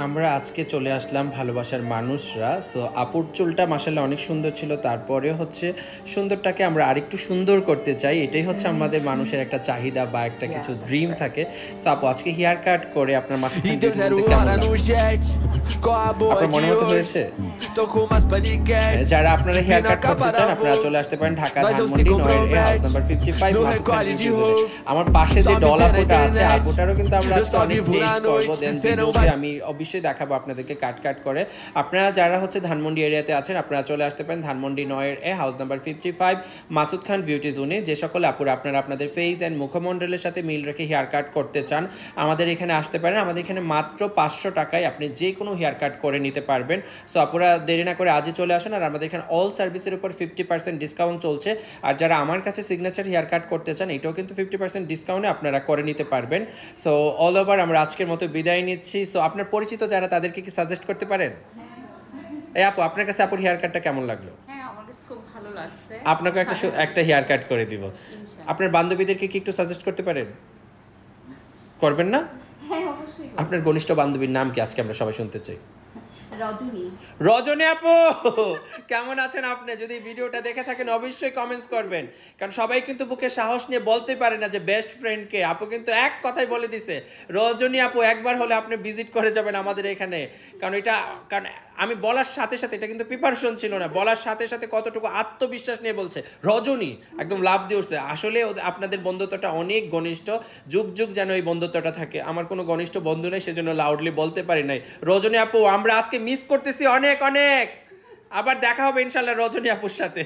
আমরা আজকে চলে আসলাম ভালোবাসার মানুষরা। সো আপুর চুলটা মাশাআল্লাহ অনেক সুন্দর ছিল। তারপরেও হচ্ছে সুন্দরটাকে আমরা আরেকটু সুন্দর করতে চাই। এটাই হচ্ছে আমাদের মানুষের একটা চাহিদা বা একটা কিছু Yeah, that's ড্রিম right. থাকে। সো আপু আজকে হেয়ার কাট করে আপনার মাসুদ E খান Deus বিউটি era জোনতে o কেমন hora no লাগলো? jet, com a boa আপনার মনে de মতো hoje. হয়েছে? Tô com umas paniquete, যারা আপনারা হেয়ার na কাট করতে capa da চান আপনারা Vogue. চলে আসতে পারেন Dhaka Nós não se Dhanmondi 9 এর house compromete, number 55 no Masud Khan recolhe beauty de জোনে। roupa. আমার পাশে যে Só ডল viver na আপুটা আছে internet. আপুটারও কিন্তু আমরা Eu আজকে só অনেক vivo চেঞ্জ na করব। noite, দেন cê não ভিডিওতে vai. আমি অবশ্যই দেখাবো আপনাদেরকে কাট করে। আপনারা যারা হচ্ছে ধানমন্ডি এরিয়াতে আছেন আপনারা চলে আসতে পারেন ধানমন্ডি 9 এর হাউস নাম্বার 55 মাসুদ খান বিউটি জোনে। যে সকল আপুরা আপনারা আপনাদের ফেস এন্ড মুখমণ্ডলের সাথে মিল রেখে হেয়ার কাট করতে চান আমাদের এখানে আসতে পারেন। আমাদের এখানে মাত্র 500 টাকায় আপনি যে কোনো হেয়ার কাট করে নিতে পারবেন। সো আপুরা দেরি না করে আজই চলে আসুন। আর আমাদের এখানে অল সার্ভিসের উপর 50% ডিসকাউন্ট চলছে। আর যারা আমার কাছে সিগনেচার হেয়ার কাট করতে চান এটাও কিন্তু 50% ডিসকাউন্টে আপনারা করে নিতে পারবেন। সো অল ওভার আমরা আজকের মতো বিদায় নিচ্ছি। সো আপনার পরিচিত যারা তাদেরকে কি সাজেস্ট করতে পারেন? এই আপু আপনার কাছে আপুর হেয়ার কাটটা কেমন লাগলো? হ্যাঁ, আমার কাছে খুব ভালো লাগছে। আপনাকে একটা হেয়ার কাট করে দিব। ইনশাআল্লাহ। আপনার বান্ধবীদেরকে কি একটু সাজেস্ট করতে পারেন? করবেন না? হ্যাঁ, অবশ্যই। আপনার ঘনিষ্ঠ বান্ধবীর নাম কি আজকে আমরা সবাই শুনতে চাই? রজনী। রজনী আপু কেমন আছেন আপনি? যদি ভিডিওটা দেখে থাকেন অবশ্যই কমেন্টস করবেন, কারণ সবাই কিন্তু বুকে সাহস নিয়ে বলতে পারে না যে বেস্ট ফ্রেন্ডকে। আপু কিন্তু এক কথাই বলে দিছে রজনী আপু একবার হলে আপনি ভিজিট করে যাবেন আমাদের এখানে। কারণ আমি বলার সাথে সাথে এটা কিন্তু প্রিপারেশন ছিল না, বলার সাথে সাথে কতটুকু আত্মবিশ্বাস নিয়ে বলছে রজনী, একদম লাভ দিয়ে উঠছে। আসলে আপনাদের বন্ধুত্বটা অনেক ঘনিষ্ঠ, যুগ যুগ যেন এই বন্ধুত্বটা থাকে। আমার কোনো ঘনিষ্ঠ বন্ধু নেই, সেজন্য লাউডলি বলতে পারি নাই। রজনী আপু আমরা আজকে মিস করতেছি অনেক অনেক। আবার দেখা হবে ইনশাল্লাহ রজনী আপুর সাথে।